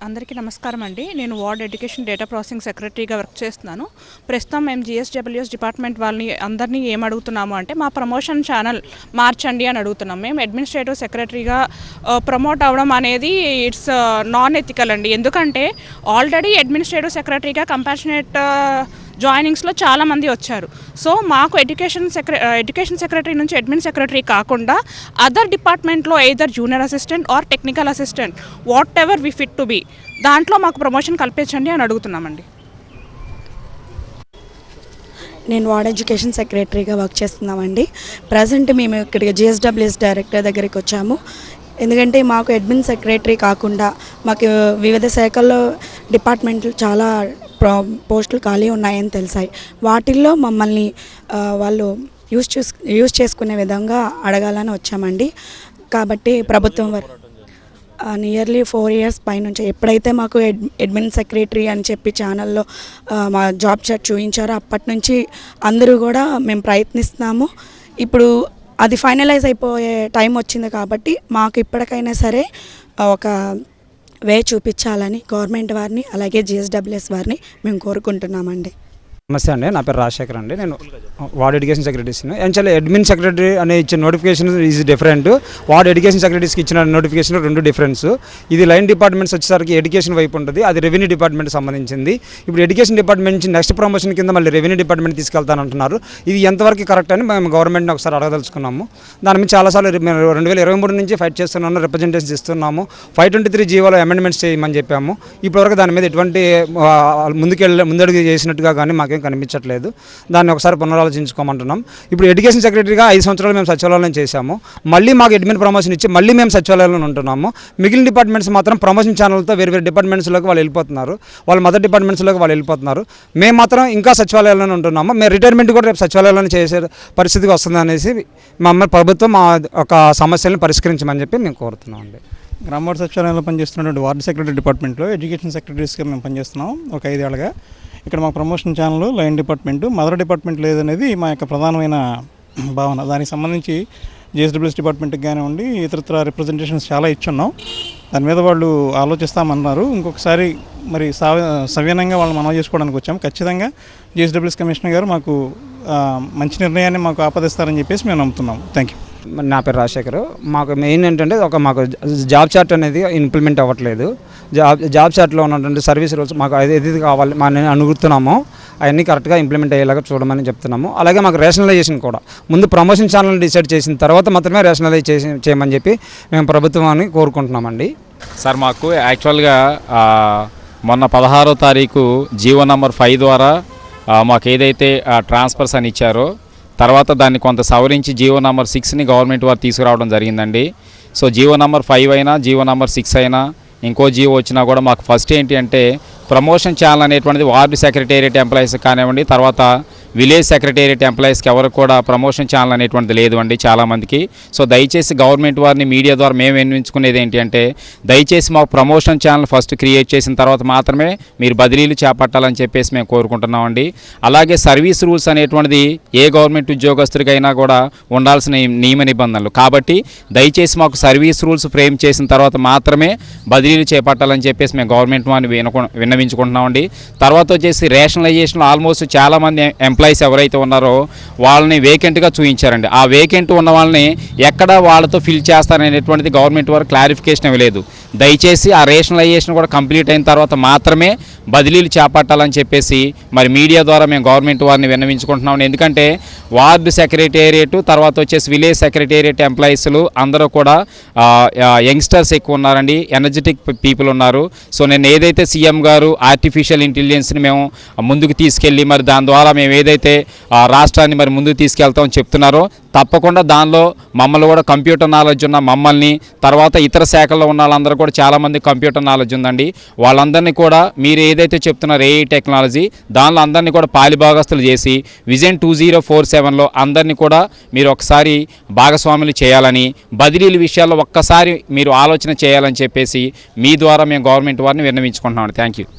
అందరికీ నమస్కారం అండి. నేను వార్డ్ ఎడ్యుకేషన్ డేటా ప్రాసెసింగ్ సెక్రటరీగా వర్క్ చేస్తున్నాను. ప్రస్తుతం మేము జిఎస్డబ్ల్యూఎస్ డిపార్ట్మెంట్ వాళ్ళని అందరినీ ఏం అడుగుతున్నాము అంటే మా ప్రమోషన్ ఛానల్ మార్చండి అని అడుగుతున్నాం. మేము అడ్మినిస్ట్రేటివ్ సెక్రటరీగా ప్రమోట్ అవ్వడం అనేది ఇట్స్ నాన్ ఎథికల్ అండి. ఎందుకంటే ఆల్రెడీ అడ్మినిస్ట్రేటివ్ సెక్రటరీగా కంపాషనేట్ జాయినింగ్స్లో చాలామంది వచ్చారు. సో మాకు ఎడ్యుకేషన్ సెక్రటరీ నుంచి అడ్మిన్ సెక్రటరీ కాకుండా అదర్ డిపార్ట్మెంట్లో either junior assistant or technical assistant whatever we fit to be దాంట్లో మాకు ప్రమోషన్ కల్పించండి అని అడుగుతున్నామండి. నేను వార్డ్ ఎడ్యుకేషన్ సెక్రటరీగా వర్క్ చేస్తున్నామండి. ప్రజెంట్ మేము ఇక్కడికి జిఎస్డబ్ల్యూఎస్ డైరెక్టర్ దగ్గరికి వచ్చాము. ఎందుకంటే మాకు అడ్మిన్ సెక్రటరీ కాకుండా మాకు వివిధ శాఖల్లో డిపార్ట్మెంట్లు చాలా పోస్టులు ఖాళీ ఉన్నాయని తెలిసాయి. వాటిల్లో మమ్మల్ని వాళ్ళు యూజ్ చేసుకునే విధంగా అడగాలని వచ్చామండి. కాబట్టి ప్రభుత్వం నియర్లీ 4 years పైనుంచి ఎప్పుడైతే మాకు అడ్మిన్ సెక్రటరీ అని చెప్పి ఛానల్లో మా జాబ్ చాట్ చూపించారో అప్పటి నుంచి అందరూ కూడా మేము ప్రయత్నిస్తున్నాము. ఇప్పుడు అది ఫైనలైజ్ అయిపోయే టైం వచ్చింది కాబట్టి మాకు ఇప్పటికైనా సరే ఒక వే చూపించాలని గవర్నమెంట్ వారిని అలాగే జిఎస్డబ్ల్యూఎస్ వారిని మేము కోరుకుంటున్నామండి. నమస్తే అండి, నా పేరు రాజశేఖర్ అండి. నేను వార్డ్ ఎడ్యుకేషన్ సెక్రటరీస్ని. యాక్చువల్లీ అడ్మిన్ సెక్రటరీ అనే ఇచ్చిన notification is different. Ward education సెక్రటరీస్కి ఇచ్చిన నోటిఫికేషన్ 2 డిఫరెన్స్. ఇది లైన్ డిపార్ట్మెంట్స్ వచ్చేసరికి ఎడ్యుకేషన్ వైపు ఉంటుంది, అది రెవెన్యూ డిపార్ట్మెంట్ సంబంధించింది. ఇప్పుడు ఎడ్యుకేషన్ డిపార్ట్మెంట్ నుంచి నెక్స్ట్ ప్రమోషన్ కింద మళ్ళీ రెవెన్యూ డిపార్ట్మెంట్ తీసుకెళ్తానంటున్నారు. ఇది ఎంతవరకు కరెక్ట్ అని మేము గవర్నమెంట్ని ఒకసారి అడగదలుచుకున్నాము. దాని మీద చాలాసార్లు మేము 2023 నుంచి ఫైట్ చేస్తున్నాము, రిప్రజెంటేషన్స్ ఇస్తున్నాము. 523 జీవోలో అమెండ్మెంట్స్ చేయమని చెప్పాము. ఇప్పటివరకు దాని మీద ఎటువంటి ముందడుగు చేసినట్టుగా కానీ మాకేం కనిపించట్లేదు. దాన్ని ఒకసారి పునరాలోచించుకోమంటున్నాం. ఇప్పుడు ఎడ్యుకేషన్ సెక్రటరీగా 5 సంవత్సరాలు మేము సచివాలయం చేశాము. మళ్ళీ మాకు అడ్మిన్ ప్రమోషన్ ఇచ్చి మళ్ళీ మేము సచివాలయంలో ఉంటున్నాము. మిగిలిన డిపార్ట్మెంట్స్ మాత్రం ప్రమోషన్ ఛానల్తో వేరే డిపార్ట్మెంట్స్లోకి వాళ్ళు వెళ్ళిపోతున్నారు, వాళ్ళ మదర్ డిపార్ట్మెంట్స్లోకి వాళ్ళు వెళ్ళిపోతున్నారు. మేము మాత్రం ఇంకా సచివాలయంలోనే ఉంటున్నాము. మేము రిటైర్మెంట్ కూడా రేపు సచివాలయంలోనే చేసే పరిస్థితికి వస్తుంది అనేసి మమ్మల్ని ప్రభుత్వం మా ఒక సమస్యలను పరిష్కరించమని చెప్పి మేము కోరుతున్నాం అండి. గ్రామ వార్డు సచివాలయంలో పనిచేస్తున్నటువంటి వార్డు సెక్రటరీ డిపార్ట్మెంట్లో ఎడ్యుకేషన్ సెక్రటరీస్గా మేము పనిచేస్తున్నాం ఒక 5 ఏళ్ళుగా. ఇక్కడ మా promotion channel line department, mother department లేదనేది మా యొక్క ప్రధానమైన భావన. దానికి సంబంధించి జిఎస్డబ్ల్యూఎస్ డిపార్ట్మెంట్కి కానివ్వండి ఇతరత్ర రిప్రజెంటేషన్స్ చాలా ఇచ్చున్నాం. దాని మీద వాళ్ళు ఆలోచిస్తామన్నారు. ఇంకొకసారి మరి సవ్యంగా వాళ్ళు మనవి చేసుకోవడానికి వచ్చాము. ఖచ్చితంగా జిఎస్డబ్ల్యూఎస్ కమిషనర్ గారు మాకు మంచి నిర్ణయాన్ని మాకు ఆపాదిస్తారని చెప్పేసి మేము నమ్ముతున్నాం. Thank you. నా పేరు రాజశేఖర్. మాకు మెయిన్ ఏంటంటే మాకు జాబ్ చార్ట్ అనేది ఇంప్లిమెంట్ అవ్వట్లేదు. జాబ్ చార్ట్లో ఉన్నటువంటి సర్వీస్ రూల్స్ మాకు ఏది కావాలి మనం అనుగుతున్నామో అవన్నీ కరెక్ట్గా ఇంప్లిమెంట్ అయ్యేలాగా చూడమని చెప్తున్నాము. అలాగే మాకు రేషనలైజేషన్ కూడా ముందు ప్రమోషన్ ఛానల్ డిసైడ్ చేసిన తర్వాత మాత్రమే రేషనలైజ్ చేయమని చెప్పి మేము ప్రభుత్వాన్ని కోరుకుంటున్నామండి. సార్ మాకు యాక్చువల్గా మొన్న 16వ తారీఖు జీవో నంబర్ 5 ద్వారా మాకు ఏదైతే ట్రాన్స్ఫర్స్ అని ఇచ్చారో తర్వాత దాన్ని కొంత సవరించి జీవో నంబర్ 6ని గవర్నమెంట్ వారు తీసుకురావడం జరిగిందండి. సో జీవో నంబర్ 5 అయినా జీవో నంబర్ 6 అయినా ఇంకో జీవో వచ్చినా కూడా మాకు ఫస్ట్ ఏంటి అంటే ప్రమోషన్ ఛానల్ అనేటువంటిది వార్డు సెక్రటేరియట్ ఎంప్లాయీస్ కానివ్వండి, తర్వాత విలేజ్ సెక్రటేరియట్ ఎంప్లాయీస్కి ఎవరికి కూడా ప్రమోషన్ ఛానల్ అనేటువంటిది లేదు అండి చాలామందికి. సో దయచేసి గవర్నమెంట్ వారిని మీడియా ద్వారా మేము వినియోగించుకునేది ఏంటి అంటే దయచేసి మాకు ప్రమోషన్ ఛానల్ ఫస్ట్ క్రియేట్ చేసిన తర్వాత మాత్రమే మీరు బదిలీలు చేపట్టాలని చెప్పేసి మేము కోరుకుంటున్నామండి. అలాగే సర్వీస్ రూల్స్ అనేటువంటిది ఏ గవర్నమెంట్ ఉద్యోగస్తుడికైనా కూడా ఉండాల్సిన నియమ నిబంధనలు కాబట్టి దయచేసి మాకు సర్వీస్ రూల్స్ ఫ్రేమ్ చేసిన తర్వాత మాత్రమే బదిలీలు చేపట్టాలని చెప్పేసి మేము గవర్నమెంట్ వారిని విన్నవించుకుంటున్నామండి. తర్వాత వచ్చేసి రేషనలైజేషన్లో ఆల్మోస్ట్ చాలామంది ఎంప్లాయీస్ ఎవరైతే ఉన్నారో వాళ్ళని వేకెంట్గా చూపించారండి. ఆ వేకెంట్ ఉన్న వాళ్ళని ఎక్కడ వాళ్ళతో ఫిల్ చేస్తారనేటువంటిది గవర్నమెంట్ వారు క్లారిఫికేషన్ ఇవ్వలేదు. దయచేసి ఆ రేషనలైజేషన్ కూడా కంప్లీట్ అయిన తర్వాత మాత్రమే బదిలీలు చేపట్టాలని చెప్పేసి మరి మీడియా ద్వారా మేము గవర్నమెంట్ వారిని విన్నవించుకుంటున్నాం. ఎందుకంటే వార్డు సెక్రటేరియట్ తర్వాత వచ్చేసి విలేజ్ సెక్రటేరియట్ ఎంప్లాయీస్లు అందరూ కూడా యంగ్స్టర్స్ ఎక్కువ ఉన్నారండి, ఎనర్జెటిక్ పీపుల్ ఉన్నారు. సో నేను ఏదైతే సీఎం గారు ఆర్టిఫిషియల్ ఇంటెలిజెన్స్ని మేము ముందుకు తీసుకెళ్ళి మరి దాని ద్వారా మేము ఏదైతే రాష్ట్రాన్ని మరి ముందుకు తీసుకెళ్తామని చెప్తున్నారో తప్పకుండా దానిలో మమ్మల్ని కూడా కంప్యూటర్ నాలెడ్జ్ ఉన్న మమ్మల్ని తర్వాత ఇతర శాఖల్లో ఉన్న వాళ్ళందరూ కూడా చాలామంది కంప్యూటర్ నాలెడ్జ్ ఉందండి. వాళ్ళందరినీ కూడా మీరు ఏదైతే చెప్తున్నారో ఏఐ టెక్నాలజీ దానిలో అందరినీ కూడా పాలిభాగస్తులు చేసి విజన్ 2047లో అందరినీ కూడా మీరు ఒకసారి భాగస్వాములు చేయాలని బదిలీల విషయాల్లో ఒక్కసారి మీరు ఆలోచన చేయాలని చెప్పేసి మీ ద్వారా మేము గవర్నమెంట్ వారిని విన్నవించుకుంటున్నాం. Thank you.